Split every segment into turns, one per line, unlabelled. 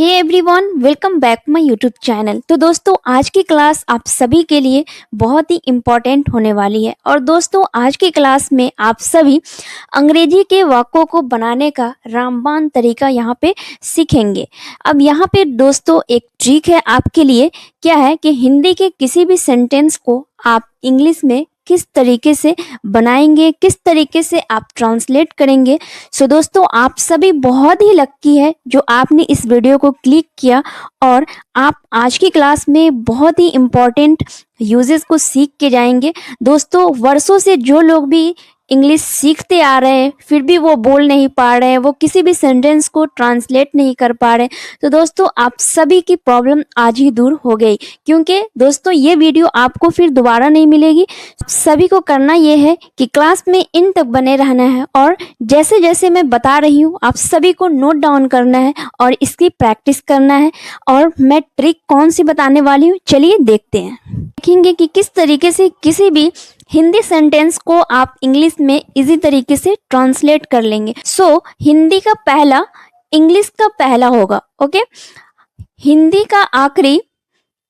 Hey everyone, welcome back my YouTube channel. तो दोस्तों, आज की क्लास आप सभी के लिए बहुत ही इम्पोर्टेंट होने वाली है। और दोस्तों, आज की क्लास में आप सभी अंग्रेजी के वाक्यों को बनाने का रामबाण तरीका यहाँ पे सीखेंगे। अब यहाँ पे दोस्तों एक ट्रिक है आपके लिए। क्या है कि हिंदी के किसी भी सेंटेंस को आप इंग्लिश में किस तरीके से बनाएंगे, किस तरीके से आप ट्रांसलेट करेंगे। सो दोस्तों, आप सभी बहुत ही लक्की है जो आपने इस वीडियो को क्लिक किया और आप आज की क्लास में बहुत ही इम्पोर्टेंट यूजेस को सीख के जाएंगे। दोस्तों, वर्षों से जो लोग भी इंग्लिश सीखते आ रहे हैं फिर भी वो बोल नहीं पा रहे हैं, वो किसी भी सेंटेंस को ट्रांसलेट नहीं कर पा रहे, तो दोस्तों आप सभी की प्रॉब्लम आज ही दूर हो गई। क्योंकि दोस्तों ये वीडियो आपको फिर दोबारा नहीं मिलेगी। सभी को करना ये है कि क्लास में इन तक बने रहना है और जैसे जैसे मैं बता रही हूँ आप सभी को नोट डाउन करना है और इसकी प्रैक्टिस करना है। और मैं ट्रिक कौन सी बताने वाली हूँ, चलिए देखते हैं। देखेंगे कि किस तरीके से किसी भी हिंदी सेंटेंस को आप इंग्लिश में इजी तरीके से ट्रांसलेट कर लेंगे। सो हिंदी का पहला इंग्लिश का पहला होगा, ओके। हिंदी का आखिरी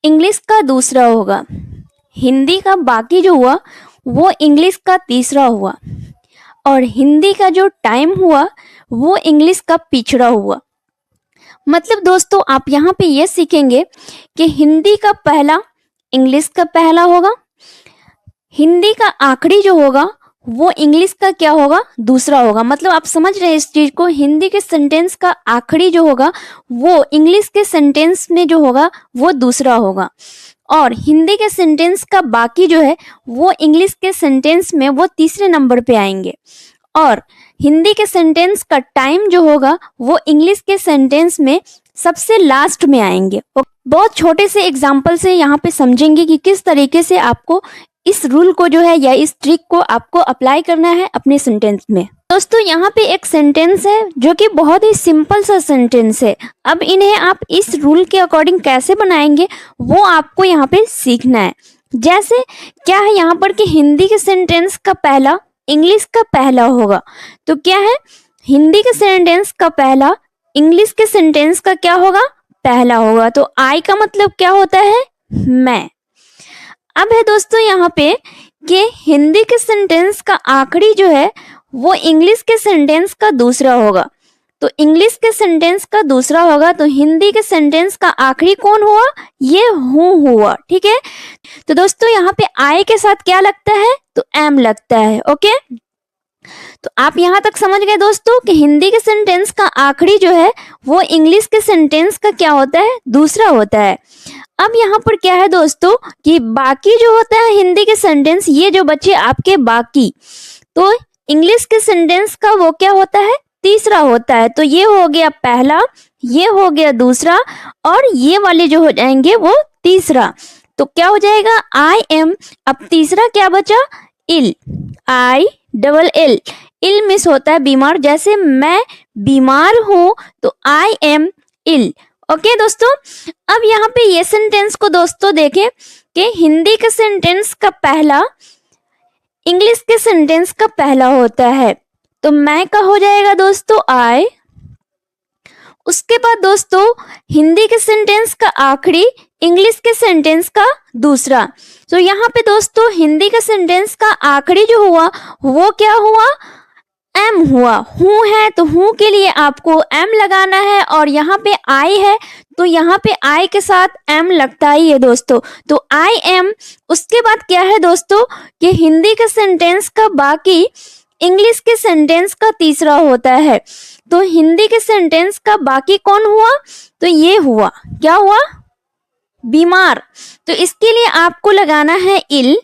इंग्लिश का दूसरा होगा। हिंदी का बाकी जो हुआ वो इंग्लिश का तीसरा हुआ। और हिंदी का जो टाइम हुआ वो इंग्लिश का पिछड़ा हुआ। मतलब दोस्तों आप यहाँ पे ये सीखेंगे कि हिंदी का पहला इंग्लिश का पहला होगा, हिंदी का आखिरी जो होगा वो इंग्लिश का क्या होगा, दूसरा होगा। मतलब आप समझ रहे हैं इस चीज को। हिंदी के सेंटेंस का आखिरी जो होगा वो इंग्लिश के सेंटेंस में जो होगा वो दूसरा होगा। और हिंदी के सेंटेंस का बाकी जो है वो इंग्लिश के सेंटेंस में वो तीसरे नंबर पे आएंगे। और हिंदी के सेंटेंस का टाइम जो होगा वो इंग्लिश के सेंटेंस में सबसे लास्ट में आएंगे। बहुत छोटे से एग्जाम्पल से यहाँ पे समझेंगे कि किस तरीके से आपको इस रूल को जो है या इस ट्रिक को आपको अप्लाई करना है अपने सेंटेंस में। दोस्तों यहाँ पे एक सेंटेंस है जो कि बहुत ही सिंपल सा सेंटेंस है। अब इन्हें आप इस रूल के अकॉर्डिंग कैसे बनाएंगे वो आपको यहाँ पे सीखना है। जैसे क्या है यहाँ पर कि हिंदी के सेंटेंस का पहला इंग्लिश का पहला होगा, तो क्या है हिंदी के सेंटेंस का पहला इंग्लिश के सेंटेंस का क्या होगा, पहला होगा। तो आई का मतलब क्या होता है, मैं। अब है दोस्तों यहाँ पे कि हिंदी के सेंटेंस का आखिरी जो है वो इंग्लिश के सेंटेंस का दूसरा होगा। तो इंग्लिश के सेंटेंस का दूसरा होगा तो हिंदी के सेंटेंस का आखिरी कौन हुआ, ये हूँ हुआ, ठीक है। तो दोस्तों यहाँ पे आई के साथ क्या लगता है, तो एम लगता है, ओके। तो आप यहाँ तक समझ गए दोस्तों कि हिंदी के सेंटेंस का आखिरी जो है वो इंग्लिश के सेंटेंस का क्या होता है, दूसरा होता है। अब यहाँ पर क्या है दोस्तों कि बाकी जो होता है हिंदी के सेंटेंस, ये जो बच्चे आपके बाकी, तो इंग्लिश के सेंटेंस का वो क्या होता है, तीसरा होता है। तो ये हो गया पहला, ये हो गया दूसरा और ये वाले जो हो जाएंगे वो तीसरा। तो क्या हो जाएगा, आई एम। अब तीसरा क्या बचा, ill, I double L, ill means होता है बीमार। जैसे मैं बीमार हूं तो आई एम इल, ओके दोस्तों। अब यहाँ पे ये सेंटेंस को दोस्तों देखें कि हिंदी के सेंटेंस का पहला इंग्लिश के सेंटेंस का पहला होता है। तो मैं का हो जाएगा दोस्तों आई। उसके बाद दोस्तों हिंदी के सेंटेंस का आखिरी इंग्लिश के सेंटेंस का दूसरा। तो यहाँ पे दोस्तों हिंदी के सेंटेंस का आखिरी जो हुआ वो क्या हुआ, एम हुआ। हूँ है तो हूँ के लिए आपको एम लगाना है और यहाँ पे आई है तो यहाँ पे आई के साथ एम लगता ही है दोस्तों। तो आई एम। उसके बाद क्या है दोस्तों कि हिंदी के सेंटेंस का बाकी इंग्लिश के सेंटेंस का तीसरा होता है। तो हिंदी के सेंटेंस का बाकी कौन हुआ, तो ये हुआ, क्या हुआ, बीमार। तो इसके लिए आपको लगाना है इल।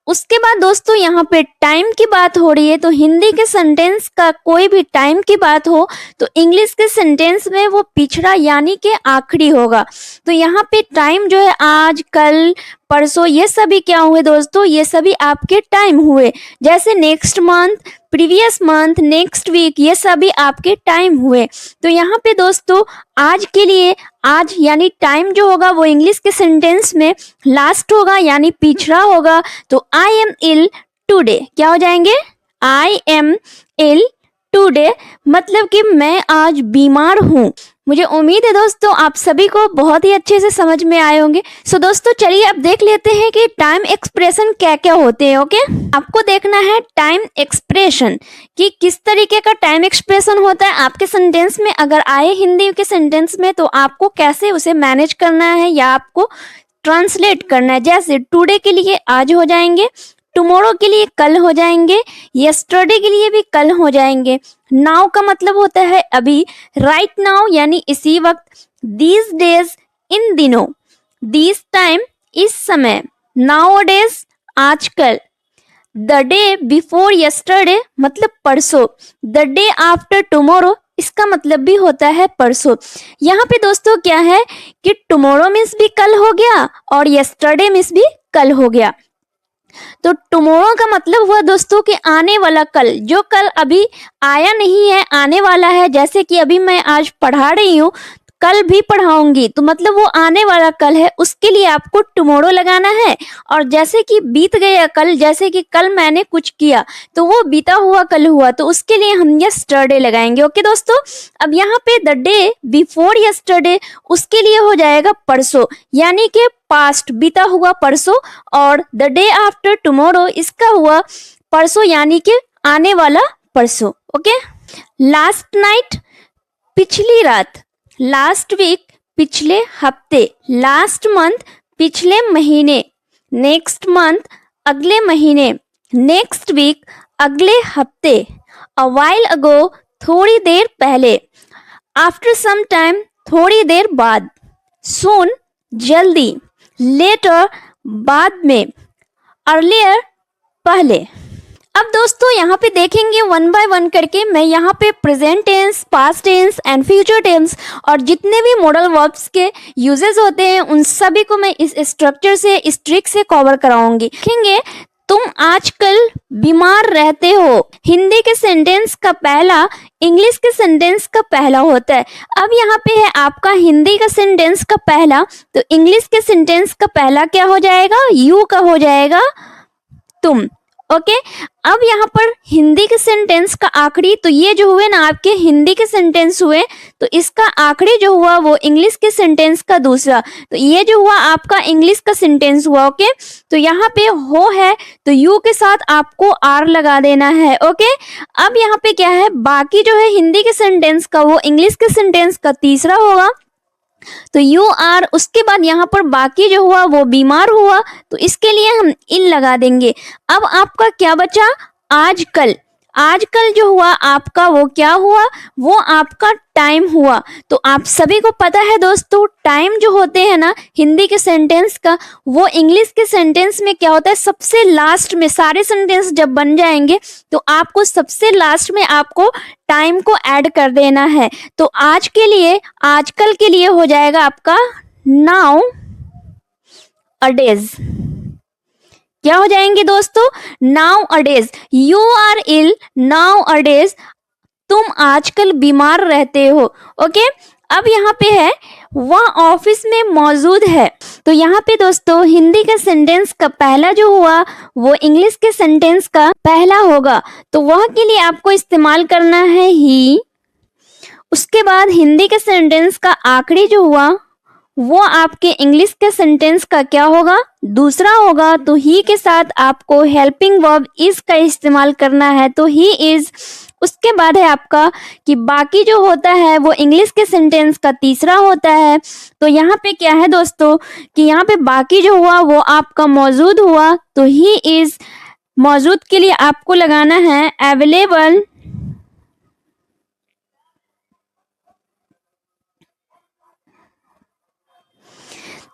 उसके बाद दोस्तों यहाँ पे टाइम की बात हो रही है तो हिंदी के सेंटेंस का कोई भी टाइम की बात हो तो इंग्लिश के सेंटेंस में वो पिछड़ा यानी कि आखिरी होगा। तो यहाँ पे टाइम जो है आज, कल, परसों, ये सभी क्या हुए दोस्तों, ये सभी आपके टाइम हुए। जैसे next month, previous month, next week, ये सभी आपके टाइम हुए। तो यहाँ पे दोस्तों आज के लिए आज यानी टाइम जो होगा वो इंग्लिश के सेंटेंस में लास्ट होगा यानी पिछड़ा होगा। तो आई एम इल टुडे क्या हो जाएंगे, आई एम इल टुडे मतलब कि मैं आज बीमार हूँ। मुझे उम्मीद है दोस्तों आप सभी को बहुत ही अच्छे से समझ में आए होंगे। सो दोस्तों चलिए अब देख लेते हैं कि टाइम एक्सप्रेशन क्या क्या होते हैं। ओके, आपको देखना है टाइम एक्सप्रेशन कि किस तरीके का टाइम एक्सप्रेशन होता है आपके सेंटेंस में। अगर आए हिंदी के सेंटेंस में तो आपको कैसे उसे मैनेज करना है या आपको ट्रांसलेट करना है। जैसे टुडे के लिए आज हो जाएंगे, टुमारो के लिए कल हो जाएंगे, यस्टरडे के लिए भी कल हो जाएंगे। नाउ का मतलब होता है अभी, राइट नाउ यानी इसी वक्त, दीज डेज इन दिनों, दीज टाइम इस समय, नाउ डेज आजकल, द डे बिफोर यस्टरडे मतलब परसों, द डे आफ्टर टुमारो इसका मतलब भी होता है परसों। यहाँ पे दोस्तों क्या है कि टुमारो मीन्स भी कल हो गया और यस्टरडे मीन्स भी कल हो गया। तो टुमारो का मतलब हुआ दोस्तों कि आने वाला कल, जो कल अभी आया नहीं है आने वाला है। जैसे कि अभी मैं आज पढ़ा रही हूँ, कल भी पढ़ाऊंगी, तो मतलब वो आने वाला कल है, उसके लिए आपको टुमारो लगाना है। और जैसे कि बीत गया कल, जैसे कि कल मैंने कुछ किया तो वो बीता हुआ कल हुआ, तो उसके लिए हम यस्टरडे लगाएंगे। ओके दोस्तों, अब यहाँ पे द डे बिफोर यस्टरडे उसके लिए हो जाएगा परसों, यानी कि पास्ट बीता हुआ परसों। और द डे आफ्टर टुमारो इसका हुआ परसों यानी कि आने वाला परसों। ओके, लास्ट नाइट पिछली रात, लास्ट वीक पिछले हफ्ते, लास्ट मंथ पिछले महीने, नेक्स्ट मंथ अगले महीने, नेक्स्ट वीक अगले हफ्ते, अ वाइल अगो थोड़ी देर पहले, आफ्टर सम टाइम थोड़ी देर बाद, सून जल्दी, लेटर बाद में, अर्लियर पहले। अब दोस्तों यहाँ पे देखेंगे वन बाय वन करके। मैं यहाँ पे present tense, past tense and future tense और जितने भी मॉडल वर्ब्स के यूजेस होते हैं उन सभी को मैं इस स्ट्रक्चर से, इस ट्रिक से कवर कराऊंगी। देखेंगे तुम आजकल बीमार रहते हो, हिंदी के सेंटेंस का पहला इंग्लिश के सेंटेंस का पहला होता है। अब यहाँ पे है आपका हिंदी का सेंटेंस का पहला, तो इंग्लिश के सेंटेंस का पहला क्या हो जाएगा, यू का हो जाएगा तुम। ओके, अब यहाँ पर हिंदी के सेंटेंस का आखिरी, तो ये जो हुए ना आपके हिंदी के सेंटेंस हुए, तो इसका आखिरी जो हुआ वो इंग्लिश के सेंटेंस का दूसरा, तो ये जो हुआ आपका इंग्लिश का सेंटेंस हुआ। ओके, तो यहाँ पे हो है तो यू के साथ आपको आर लगा देना है। ओके, अब यहाँ पे क्या है, बाकी जो है हिंदी के सेंटेंस का वो इंग्लिश के सेंटेंस का तीसरा होगा, तो यू आर। उसके बाद यहाँ पर बाकी जो हुआ वो बीमार हुआ, तो इसके लिए हम इन लगा देंगे। अब आपका क्या बचा, आजकल। आजकल जो हुआ आपका वो क्या हुआ, वो आपका टाइम हुआ। तो आप सभी को पता है दोस्तों, टाइम जो होते हैं ना हिंदी के सेंटेंस का, वो इंग्लिश के सेंटेंस में क्या होता है, सबसे लास्ट में। सारे सेंटेंस जब बन जाएंगे तो आपको सबसे लास्ट में आपको टाइम को ऐड कर देना है। तो आज के लिए, आजकल के लिए हो जाएगा आपका नाउ अ डेज। क्या हो जाएंगे दोस्तों, nowadays. You are ill nowadays, तुम आजकल बीमार रहते हो। ओके, अब यहाँ पे है वह ऑफिस में मौजूद है, तो यहाँ पे दोस्तों हिंदी के सेंटेंस का पहला जो हुआ वो इंग्लिश के सेंटेंस का पहला होगा, तो वह के लिए आपको इस्तेमाल करना है ही। उसके बाद हिंदी के सेंटेंस का आखिरी जो हुआ वो आपके इंग्लिश के सेंटेंस का क्या होगा, दूसरा होगा, तो ही के साथ आपको हेल्पिंग वर्ब इज का इस्तेमाल करना है, तो ही इज। उसके बाद है आपका कि बाकी जो होता है वो इंग्लिश के सेंटेंस का तीसरा होता है, तो यहाँ पे क्या है दोस्तों कि यहाँ पे बाकी जो हुआ वो आपका मौजूद हुआ, तो ही इज। मौजूद के लिए आपको लगाना है अवेलेबल,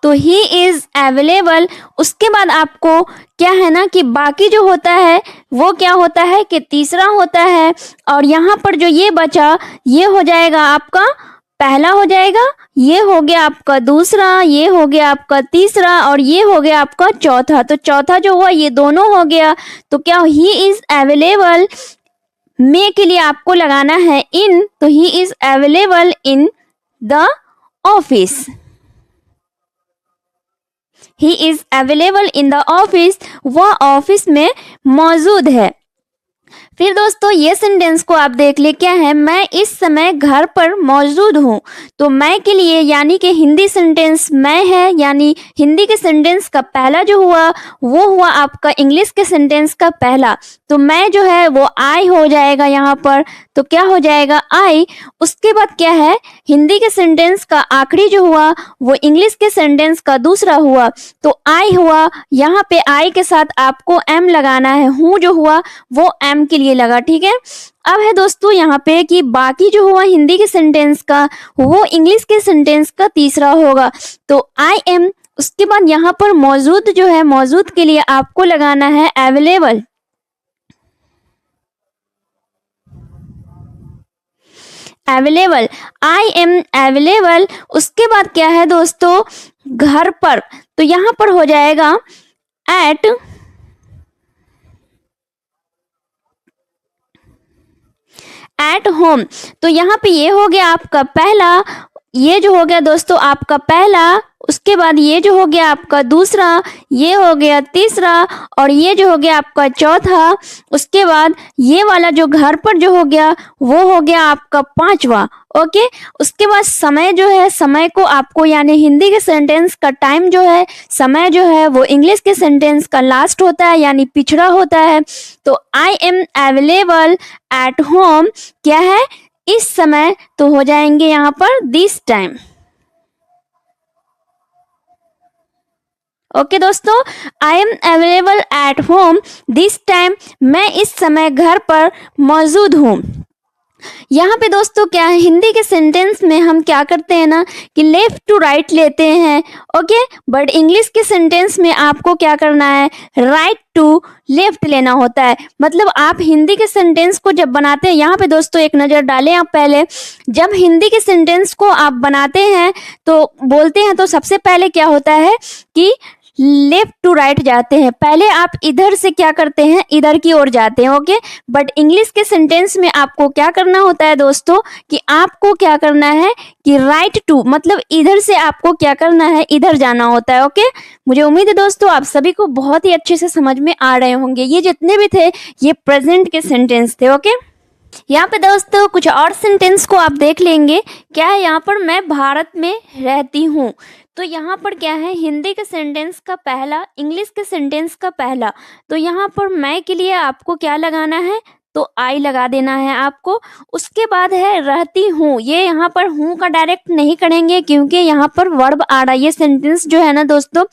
तो ही इज अवेलेबल। उसके बाद आपको क्या है ना कि बाकी जो होता है वो क्या होता है कि तीसरा होता है, और यहाँ पर जो ये बचा ये हो जाएगा आपका पहला हो जाएगा, ये हो गया आपका दूसरा, ये हो गया आपका तीसरा, और ये हो गया आपका चौथा। तो चौथा जो हुआ ये दोनों हो गया, तो क्या ही इज अवेलेबल। मे के लिए आपको लगाना है इन, तो he is available in the office. He is available in the office, वह ऑफिस में मौजूद है। फिर दोस्तों ये सेंटेंस को आप देख ले, क्या है, मैं इस समय घर पर मौजूद हूँ। तो मैं के लिए यानी कि हिंदी सेंटेंस मैं है, यानी हिंदी के सेंटेंस का पहला जो हुआ वो हुआ आपका इंग्लिश के सेंटेंस का पहला। तो मैं जो है वो आई हो जाएगा यहाँ पर, तो क्या हो जाएगा आई। उसके बाद क्या है, हिंदी के सेंटेंस का आखिरी जो हुआ वो इंग्लिश के सेंटेंस का दूसरा हुआ, तो आई हुआ। यहाँ पे आई के साथ आपको एम लगाना है, हूँ जो हुआ वो एम के लिए लगा, ठीक है। अब है दोस्तों यहाँ पे कि बाकी जो हुआ हिंदी के सेंटेंस का वो इंग्लिश के सेंटेंस का तीसरा होगा, तो आई एम। उसके बाद यहाँ पर मौजूद जो है, मौजूद के लिए आपको लगाना है available, available, I am available. उसके बाद क्या है दोस्तों, घर पर, तो यहाँ पर हो जाएगा एट होम। तो यहाँ पे ये हो गया आपका पहला, ये जो हो गया दोस्तों आपका पहला, उसके बाद ये जो हो गया आपका दूसरा, ये हो गया तीसरा, और ये जो हो गया आपका चौथा। उसके बाद ये वाला जो घर पर जो हो गया वो हो गया आपका पांचवा। ओके। उसके बाद समय जो है, समय को आपको यानी हिंदी के सेंटेंस का टाइम जो है, समय जो है वो इंग्लिश के सेंटेंस का लास्ट होता है यानी पिछड़ा होता है। तो I am available at home क्या है, इस समय, तो हो जाएंगे यहाँ पर दिस टाइम। ओके दोस्तों, I am available at home this time, मैं इस समय घर पर मौजूद हूँ। यहाँ पे दोस्तों क्या है, हिंदी के सेंटेंस में हम क्या करते हैं ना कि लेफ्ट टू राइट लेते हैं, ओके। बट इंग्लिश के सेंटेंस में आपको क्या करना है, राइट टू लेफ्ट लेना होता है। मतलब आप हिंदी के सेंटेंस को जब बनाते हैं, यहाँ पे दोस्तों एक नज़र डालें आप पहले, जब हिंदी के सेंटेंस को आप बनाते हैं तो बोलते हैं तो सबसे पहले क्या होता है कि लेफ्ट टू राइट जाते हैं, पहले आप इधर से क्या करते हैं, इधर की ओर जाते हैं, ओके। बट इंग्लिश के सेंटेंस में आपको क्या करना होता है दोस्तों कि आपको क्या करना है कि राइट टू, मतलब इधर से आपको क्या करना है, इधर जाना होता है, ओके। मुझे उम्मीद है दोस्तों आप सभी को बहुत ही अच्छे से समझ में आ रहे होंगे। ये जितने भी थे ये प्रेजेंट के सेंटेंस थे, ओके। यहाँ पे दोस्तों कुछ और सेंटेंस को आप देख लेंगे, क्या है यहाँ पर, मैं भारत में रहती हूँ। तो यहाँ पर क्या है, हिंदी के सेंटेंस का पहला, इंग्लिश के सेंटेंस का पहला। तो यहाँ पर मैं के लिए आपको क्या लगाना है, तो आई लगा देना है आपको। उसके बाद है रहती हूँ, ये यहाँ पर हूँ का डायरेक्ट नहीं करेंगे क्योंकि यहाँ पर वर्ब आ रहा है। ये सेंटेंस जो है ना दोस्तों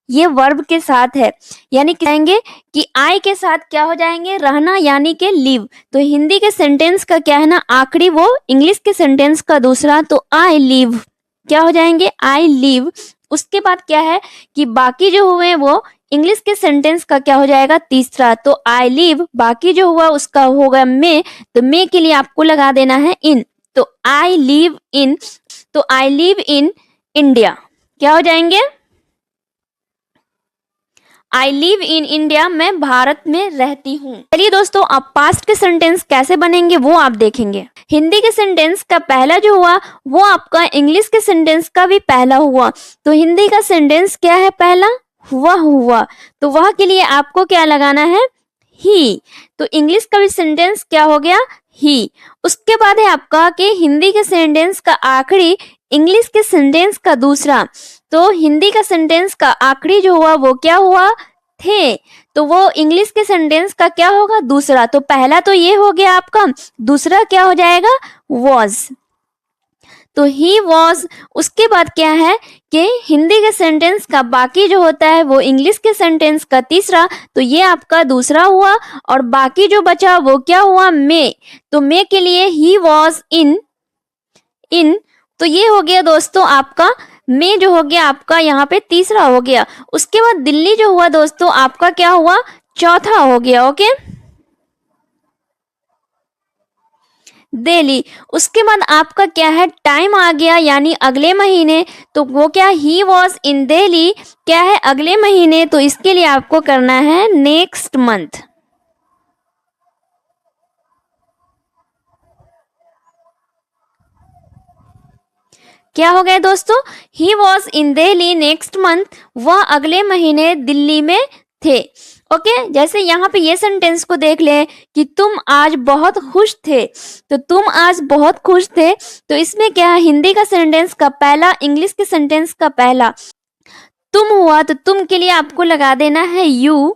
ये वर्ब के साथ है, यानी कहेंगे कि आई के साथ क्या हो जाएंगे, रहना यानी कि लिव। तो हिंदी के सेंटेंस का क्या है ना आखिरी वो इंग्लिश के सेंटेंस का दूसरा, तो आई लिव क्या हो जाएंगे, आई लिव। उसके बाद क्या है कि बाकी जो हुए वो इंग्लिश के सेंटेंस का क्या हो जाएगा, तीसरा, तो आई लिव। बाकी जो हुआ उसका होगा मे, तो मे के लिए आपको लगा देना है इन, तो आई लिव इन, तो आई लिव इन इंडिया क्या हो जाएंगे, आई लिव इन इंडिया, मैं भारत में रहती हूँ। चलिए दोस्तों अब पास्ट के सेंटेंस कैसे बनेंगे वो आप देखेंगे। हिंदी के सेंटेंस का पहला जो हुआ वो आपका इंग्लिश के सेंटेंस का भी पहला हुआ। तो हिंदी का सेंटेंस क्या है पहला, हुआ हुआ, तो वह के लिए आपको क्या लगाना है, ही। तो इंग्लिश का भी सेंटेंस क्या हो गया, ही। उसके बाद है आपका कि हिंदी के सेंटेंस का आखिरी इंग्लिश के सेंटेंस का दूसरा। तो हिंदी का सेंटेंस का आखिरी जो हुआ वो क्या हुआ, थे। तो वो इंग्लिश के सेंटेंस का क्या होगा, दूसरा। तो पहला तो ये हो गया आपका, दूसरा क्या हो जाएगा, was। तो ही वॉज। उसके बाद क्या है कि हिंदी के सेंटेंस का बाकी जो होता है वो इंग्लिश के सेंटेंस का तीसरा, तो ये आपका दूसरा हुआ। और बाकी जो बचा वो क्या हुआ, मे। तो मे के लिए ही वॉज इन, तो ये हो गया दोस्तों आपका मे जो हो गया आपका यहाँ पे तीसरा हो गया। उसके बाद दिल्ली जो हुआ दोस्तों आपका क्या हुआ, चौथा हो गया, ओके, दिल्ली। उसके बाद आपका क्या है, टाइम आ गया यानी अगले महीने, तो वो क्या, ही वॉज इन दिल्ली क्या है, अगले महीने। तो इसके लिए आपको करना है नेक्स्ट मंथ। क्या हो गया दोस्तों, he was in Delhi next month, वह अगले महीने दिल्ली में थे, ओके, जैसे यहाँ पे ये सेंटेंस को देख लें कि तुम आज बहुत खुश थे, तो तुम आज बहुत खुश थे, तो इसमें क्या है, हिंदी का सेंटेंस का पहला, इंग्लिश के सेंटेंस का पहला तुम हुआ, तो तुम के लिए आपको लगा देना है यू।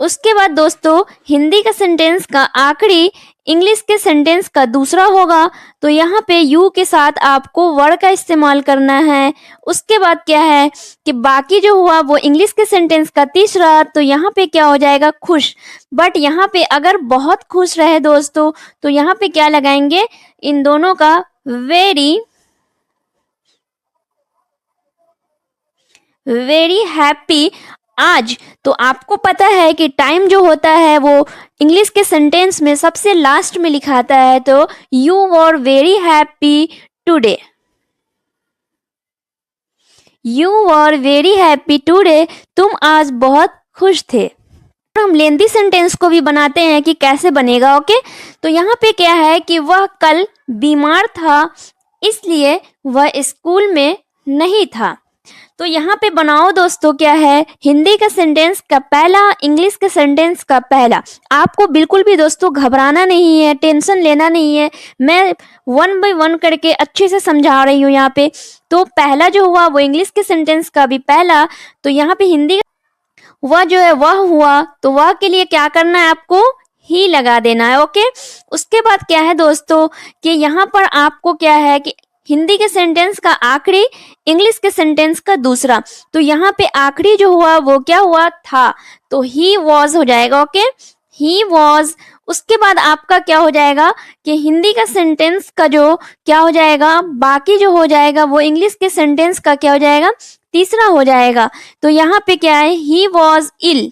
उसके बाद दोस्तों हिंदी का सेंटेंस का आखिरी इंग्लिश के सेंटेंस का दूसरा होगा, तो यहाँ पे यू के साथ आपको वर का इस्तेमाल करना है। उसके बाद क्या है कि बाकी जो हुआ वो इंग्लिश के सेंटेंस का तीसरा, तो यहाँ पे क्या हो जाएगा, खुश। बट यहाँ पे अगर बहुत खुश रहे दोस्तों, तो यहाँ पे क्या लगाएंगे, इन दोनों का वेरी वेरी हैप्पी आज। तो आपको पता है कि टाइम जो होता है वो इंग्लिश के सेंटेंस में सबसे लास्ट में लिखाता है, तो you were very happy today, you were very happy today, तुम आज बहुत खुश थे। हम लेंथी सेंटेंस को भी बनाते हैं कि कैसे बनेगा। ओके, तो यहाँ पे क्या है कि वह कल बीमार था, इसलिए वह स्कूल में नहीं था। तो यहाँ पे बनाओ दोस्तों, क्या है, हिंदी का सेंटेंस का पहला, इंग्लिश के सेंटेंस का पहला। आपको बिल्कुल भी दोस्तों घबराना नहीं है, टेंशन लेना नहीं है, मैं 1 बाय 1 करके अच्छे से समझा रही हूँ यहाँ पे। तो पहला जो हुआ वो इंग्लिश के सेंटेंस का भी पहला, तो यहाँ पे हिंदी वह जो है वह हुआ, तो वह के लिए क्या करना है, आपको ही लगा देना है। ओके, उसके बाद क्या है दोस्तों कि यहाँ पर आपको क्या है कि हिंदी के सेंटेंस का आखिरी, इंग्लिश के सेंटेंस का दूसरा, तो यहाँ पे आखिरी जो हुआ वो क्या हुआ, था, तो ही वॉज हो जाएगा। Okay, he was. उसके बाद आपका क्या हो जाएगा कि हिंदी का सेंटेंस का जो क्या हो जाएगा, बाकी जो हो जाएगा वो इंग्लिश के सेंटेंस का क्या हो जाएगा, तीसरा हो जाएगा। तो यहाँ पे क्या है, ही वॉज इल,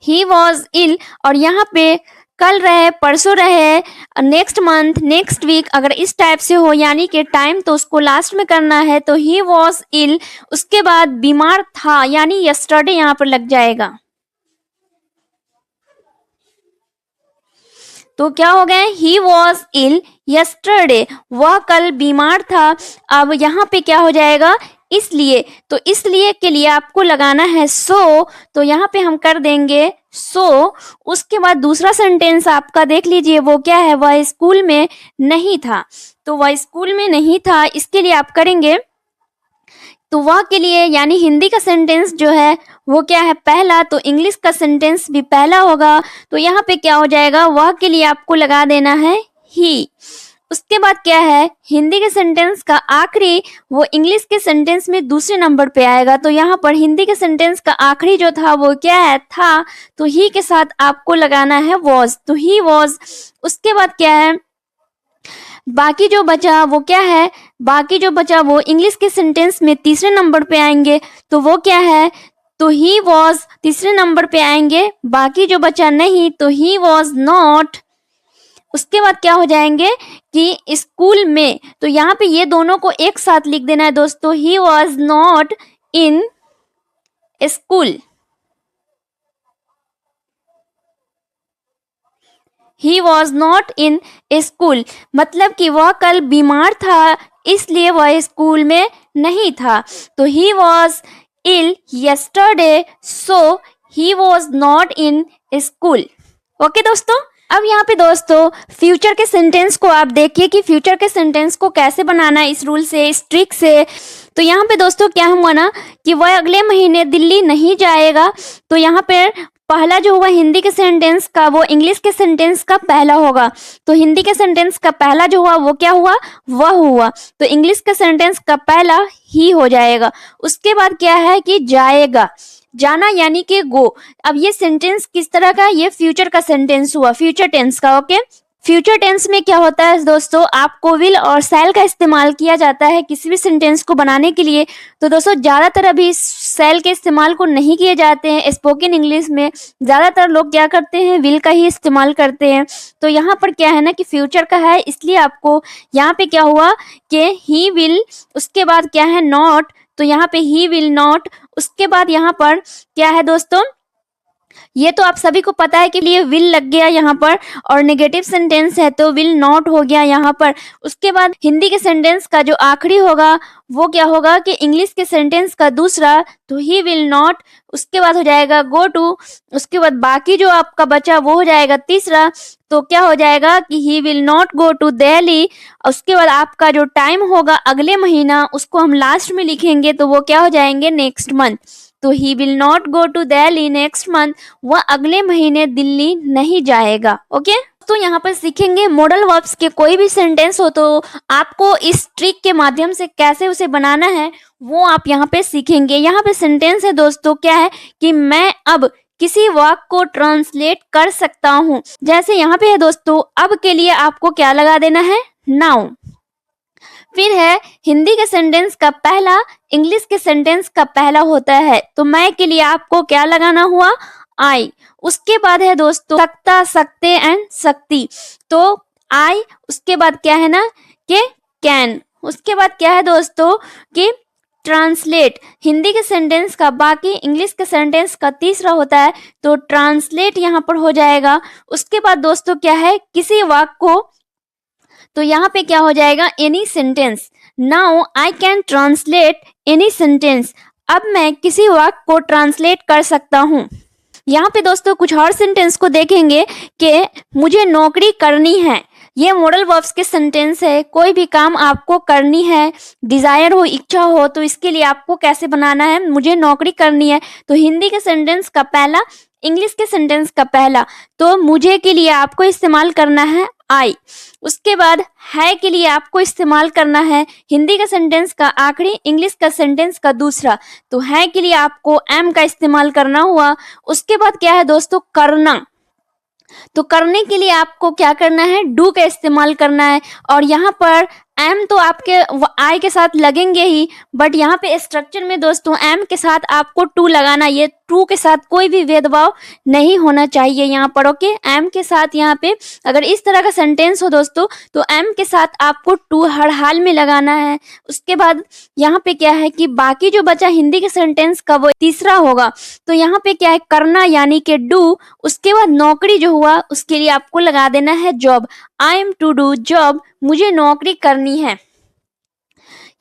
ही वॉज इल। और यहाँ पे कल रहे, परसों रहे, नेक्स्ट मंथ, नेक्स्ट वीक, अगर इस टाइप से हो यानी कि टाइम तो उसको लास्ट में करना है, तो ही वॉज इल। उसके बाद बीमार था यानी यस्टरडे यहाँ पर लग जाएगा, तो क्या हो गए, ही वॉज इल यस्टरडे, वह कल बीमार था। अब यहाँ पे क्या हो जाएगा, इसलिए, तो इसलिए के लिए आपको लगाना है सो, तो यहाँ पे हम कर देंगे सो। उसके बाद दूसरा सेंटेंस आपका देख लीजिए, वो क्या है, वह स्कूल में नहीं था, तो वह स्कूल में नहीं था, इसके लिए आप करेंगे, तो वह के लिए यानी हिंदी का सेंटेंस जो है वो क्या है, पहला, तो इंग्लिश का सेंटेंस भी पहला होगा, तो यहाँ पे क्या हो जाएगा, वह के लिए आपको लगा देना है ही। उसके बाद क्या है, हिंदी के सेंटेंस का आखिरी वो इंग्लिश के सेंटेंस में दूसरे नंबर पे आएगा, तो यहाँ पर हिंदी के सेंटेंस का आखिरी जो था वो क्या है, था, तो ही के साथ आपको लगाना है वॉज, तो ही वॉज। उसके बाद क्या है, बाकी जो बचा वो क्या है, बाकी जो बचा वो इंग्लिश के सेंटेंस में तीसरे नंबर पे आएंगे, तो वो क्या है, तो ही वॉज तीसरे नंबर पे आएंगे, बाकी जो बचा नहीं, तो ही वॉज नॉट। उसके बाद क्या हो जाएंगे कि स्कूल में, तो यहाँ पे ये दोनों को एक साथ लिख देना है दोस्तों, ही was not in school, he was not in school, मतलब कि वह कल बीमार था इसलिए वह स्कूल में नहीं था, तो he was ill yesterday so he was not in school. Okay दोस्तों, अब यहाँ पे दोस्तों फ्यूचर के सेंटेंस को आप देखिए कि फ्यूचर के सेंटेंस को कैसे बनाना है इस रूल से, इस ट्रिक से। तो यहाँ पे दोस्तों क्या हुआ ना कि वह अगले महीने दिल्ली नहीं जाएगा, तो यहाँ पे पहला जो हुआ हिंदी के सेंटेंस का वो इंग्लिश के सेंटेंस का पहला होगा, तो हिंदी के सेंटेंस का पहला जो हुआ वो क्या हुआ, वह हुआ, तो इंग्लिश के सेंटेंस का पहला ही हो जाएगा। उसके बाद क्या है कि जाएगा, जाना यानी कि गो। अब ये सेंटेंस किस तरह का, ये फ्यूचर का सेंटेंस हुआ, फ्यूचर टेंस का। ओके, फ्यूचर टेंस में क्या होता है दोस्तों, आपको विल और शैल का इस्तेमाल किया जाता है किसी भी सेंटेंस को बनाने के लिए। तो दोस्तों ज़्यादातर अभी शैल के इस्तेमाल को नहीं किए जाते हैं, स्पोकन इंग्लिश में ज़्यादातर लोग क्या करते हैं, विल का ही इस्तेमाल करते हैं। तो यहाँ पर क्या है ना कि फ्यूचर का है, इसलिए आपको यहाँ पे क्या हुआ कि ही विल, उसके बाद क्या है नॉट, तो यहाँ पे ही विल नॉट। उसके बाद यहाँ पर क्या है दोस्तों ये तो आप सभी को पता है कि लिए विल लग गया यहाँ पर, और नेगेटिव सेंटेंस है तो विल नॉट हो गया यहाँ पर। उसके बाद हिंदी के सेंटेंस का जो आखिरी होगा वो क्या होगा कि इंग्लिश के सेंटेंस का दूसरा, तो ही विल नॉट। उसके बाद हो जाएगा गो टू। उसके बाद बाकी जो आपका बचा वो हो जाएगा तीसरा, तो क्या हो जाएगा कि he will not go to Delhi. उसके बाद आपका जो टाइम होगा अगले महीना, उसको हम लास्ट में लिखेंगे, तो वो क्या हो जाएंगे नेक्स्ट मंथ। तो he will not go to Delhi next month, वह अगले महीने दिल्ली नहीं जाएगा। ओके, तो यहाँ पर सीखेंगे मॉडल वर्ब्स के कोई भी सेंटेंस हो तो आपको इस ट्रिक के माध्यम से कैसे उसे बनाना है वो आप यहाँ पे सीखेंगे। यहाँ पे सेंटेंस है दोस्तों, क्या है कि मैं अब किसी वाक्य को ट्रांसलेट कर सकता हूँ। जैसे यहाँ पे है दोस्तों, अब के लिए आपको क्या लगा देना है, नाउ। फिर है हिंदी के सेंटेंस का पहला इंग्लिश के सेंटेंस का पहला होता है, तो मैं के लिए आपको क्या लगाना हुआ, आई। उसके बाद है दोस्तों सकता, सकते एंड सकती, तो आई। उसके बाद क्या है ना कि कैन। उसके बाद क्या है दोस्तों कि ट्रांसलेट, हिंदी के सेंटेंस का बाकी इंग्लिश के सेंटेंस का तीसरा होता है, तो ट्रांसलेट यहाँ पर हो जाएगा। उसके बाद दोस्तों क्या है, किसी वाक्य को, तो यहाँ पे क्या हो जाएगा, any sentence. Now I can translate any sentence, अब मैं किसी वाक्य को ट्रांसलेट कर सकता हूँ। यहाँ पे दोस्तों कुछ और सेंटेंस को देखेंगे कि मुझे नौकरी करनी है, ये मॉडल वर्ब्स के सेंटेंस है। कोई भी काम आपको करनी है, डिजायर हो, इच्छा हो, तो इसके लिए आपको कैसे बनाना है, मुझे नौकरी करनी है, तो हिंदी के सेंटेंस का पहला इंग्लिश के सेंटेंस का पहला, तो मुझे के लिए आपको इस्तेमाल करना है आई। उसके बाद है के लिए आपको इस्तेमाल करना है हिंदी का सेंटेंस का आखिरी इंग्लिश का सेंटेंस का दूसरा, तो है के लिए आपको एम का इस्तेमाल करना हुआ। उसके बाद क्या है दोस्तों, करना, तो करने के लिए आपको क्या करना है, डू का इस्तेमाल करना है। और यहाँ पर एम तो आपके आई के साथ लगेंगे ही, बट यहाँ पे स्ट्रक्चर में दोस्तों एम के साथ आपको टू लगाना, ये टू के साथ कोई भी भेदभाव नहीं होना चाहिए यहाँ पर। ओके, एम के साथ यहाँ पे अगर इस तरह का सेंटेंस हो दोस्तों, तो एम के साथ आपको टू हर हाल में लगाना है। उसके बाद यहाँ पे क्या है कि बाकी जो बचा हिंदी के सेंटेंस का वो तीसरा होगा, तो यहाँ पे क्या है, करना यानी कि डू। उसके बाद नौकरी जो हुआ उसके लिए आपको लगा देना है job, I am to do job, मुझे नौकरी करनी है।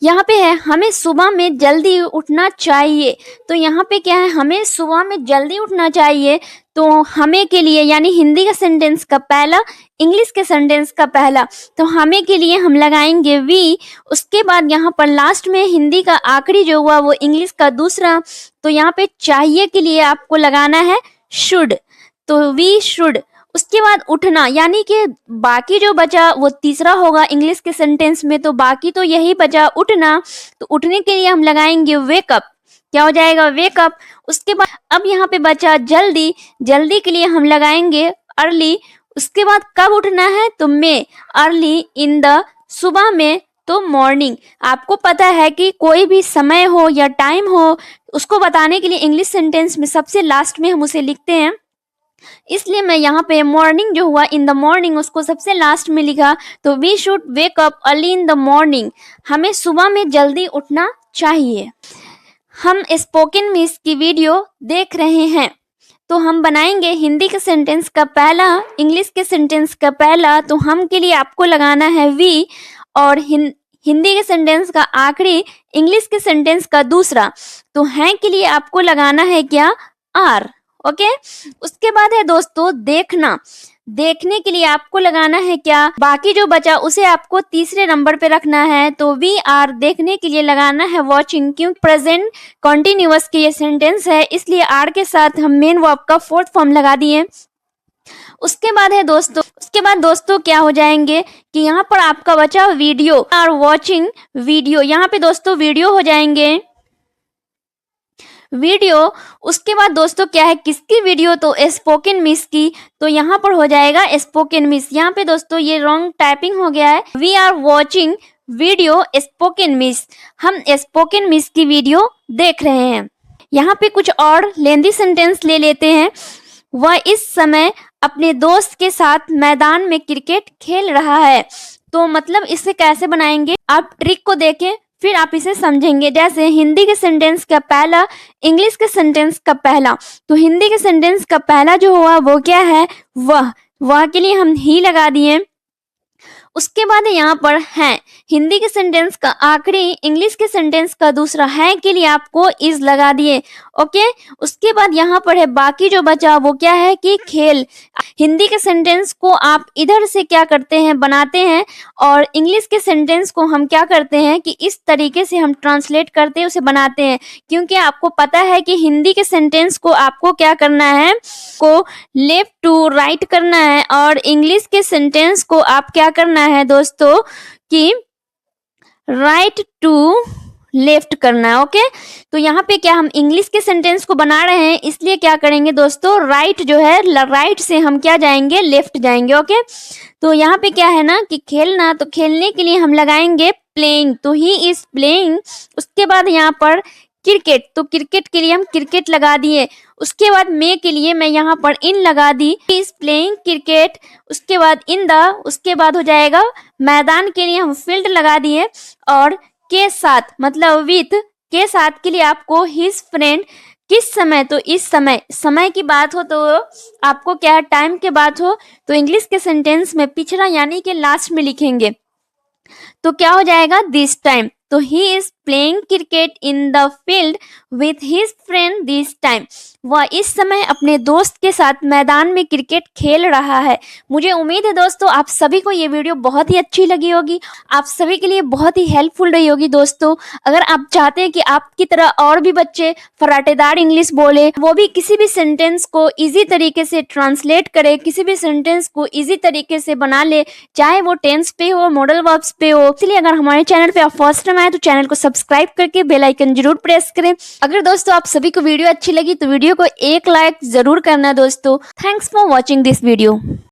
यहाँ पे है हमें सुबह में जल्दी उठना चाहिए, तो यहाँ पे क्या है, हमें सुबह में जल्दी उठना चाहिए, तो हमें के लिए यानी हिंदी का सेंटेंस का पहला इंग्लिश के सेंटेंस का पहला, तो हमें के लिए हम लगाएंगे वी। उसके बाद यहाँ पर लास्ट में हिंदी का आखिरी जो हुआ वो इंग्लिश का दूसरा, तो यहाँ पे चाहिए के लिए आपको लगाना है शुड, तो वी शुड। उसके बाद उठना यानी कि बाकी जो बचा वो तीसरा होगा इंग्लिश के सेंटेंस में, तो बाकी तो यही बचा उठना, तो उठने के लिए हम लगाएंगे वेकअप, क्या हो जाएगा वेकअप। उसके बाद अब यहाँ पे बचा जल्दी, जल्दी के लिए हम लगाएंगे अर्ली। उसके बाद कब उठना है, तो मे, अर्ली इन द, सुबह में, तो मॉर्निंग। आपको पता है कि कोई भी समय हो या टाइम हो उसको बताने के लिए इंग्लिश सेंटेंस में सबसे लास्ट में हम उसे लिखते हैं, इसलिए मैं यहाँ पे मॉर्निंग जो हुआ इन द मॉर्निंग उसको सबसे लास्ट में लिखा। तो we should wake up early in the morning, हमें सुबह में जल्दी उठना चाहिए। हम स्पोकन मिस की वीडियो देख रहे हैं, तो हम बनाएंगे हिंदी के सेंटेंस का पहला इंग्लिश के सेंटेंस का पहला, तो हम के लिए आपको लगाना है वी, और हिंदी के सेंटेंस का आखिरी इंग्लिश के सेंटेंस का दूसरा, तो हैं के लिए आपको लगाना है क्या, आर। ओके, उसके बाद है दोस्तों देखना, देखने के लिए आपको लगाना है क्या, बाकी जो बचा उसे आपको तीसरे नंबर पे रखना है, तो वी आर देखने के लिए लगाना है वॉचिंग, क्योंकि प्रेजेंट कॉन्टिन्यूअस की ये सेंटेंस है इसलिए आर के साथ हम मेन वर्ब का फोर्थ फॉर्म लगा दिए। उसके बाद है दोस्तों, उसके बाद दोस्तों क्या हो जाएंगे कि यहाँ पर आपका बचा वीडियो, आर वॉचिंग वीडियो, यहाँ पे दोस्तों वीडियो हो जाएंगे वीडियो। उसके बाद दोस्तों क्या है, किसकी वीडियो, तो स्पोकन मिस की, तो यहाँ पर हो जाएगा स्पोकन मिस। यहाँ पे दोस्तों ये रॉन्ग टाइपिंग हो गया है, we are watching video spoken miss, हम स्पोकन मिस की वीडियो देख रहे हैं। यहाँ पे कुछ और लेंदी सेंटेंस ले लेते हैं, वह इस समय अपने दोस्त के साथ मैदान में क्रिकेट खेल रहा है, तो मतलब इसे कैसे बनाएंगे, आप ट्रिक को देखें फिर आप इसे समझेंगे। जैसे हिंदी के सेंटेंस का पहला, इंग्लिश के सेंटेंस का पहला। तो हिंदी के सेंटेंस का पहला जो हुआ वो क्या है, वह के लिए हम ही लगा दिए। उसके बाद यहाँ पर है, हिंदी के सेंटेंस का आखिरी, इंग्लिश के सेंटेंस का दूसरा है के लिए आपको इज लगा दिए। ओके, उसके बाद यहाँ पर है बाकी जो बचा वो क्या है कि खेल। हिंदी के सेंटेंस को आप इधर से क्या करते हैं, बनाते हैं, और इंग्लिश के सेंटेंस को हम क्या करते हैं कि इस तरीके से हम ट्रांसलेट करते हैं, उसे बनाते हैं। क्योंकि आपको पता है कि हिंदी के सेंटेंस को आपको क्या करना है, को लेफ्ट टू राइट करना है, और इंग्लिश के सेंटेंस को आप क्या करना है दोस्तों कि राइट टू लेफ्ट करना है। ओके, तो यहाँ पे क्या हम इंग्लिश के सेंटेंस को बना रहे हैं, इसलिए क्या करेंगे दोस्तों, राइट जो है राइट से हम क्या जाएंगे, लेफ्ट जाएंगे। ओके, तो यहाँ पे क्या है ना कि खेलना, तो खेलने के लिए हम लगाएंगे प्लेइंग, तो ही इज प्लेइंग। उसके बाद यहाँ पर क्रिकेट, तो क्रिकेट के लिए हम क्रिकेट लगा दिए। उसके बाद मे के लिए मैं यहाँ पर इन लगा दी, इज प्लेइंग क्रिकेट। उसके बाद इन द, उसके बाद हो जाएगा मैदान के लिए हम फील्ड लगा दिए, और के साथ मतलब विथ के साथ के लिए आपको हिज फ्रेंड। किस समय, तो इस समय, समय की बात हो तो आपको क्या है, टाइम के बात हो तो इंग्लिश के सेंटेंस में पिछड़ा यानी कि लास्ट में लिखेंगे, तो क्या हो जाएगा दिस टाइम। तो he is playing cricket in the field with his friend this time. वह इस समय अपने दोस्त के साथ मैदान में क्रिकेट खेल रहा है। मुझे उम्मीद है दोस्तों आप सभी को ये वीडियो बहुत ही अच्छी लगी होगी, आप सभी के लिए बहुत ही हेल्पफुल रही होगी। दोस्तों अगर आप चाहते हैं कि आपकी तरह और भी बच्चे फराटेदार इंग्लिश बोले, वो भी किसी भी सेंटेंस को इजी तरीके से ट्रांसलेट करे, किसी भी सेंटेंस को इजी तरीके से बना ले, चाहे वो टेंस पे हो, मॉडल वर्ब्स पे हो, इसलिए अगर हमारे चैनल पे आप फर्स्ट टाइम आए तो चैनल को सब्सक्राइब करके बेल आइकन जरूर प्रेस करें। अगर दोस्तों आप सभी को वीडियो अच्छी लगी तो वीडियो को एक लाइक जरूर करना दोस्तों। Thanks for watching this video.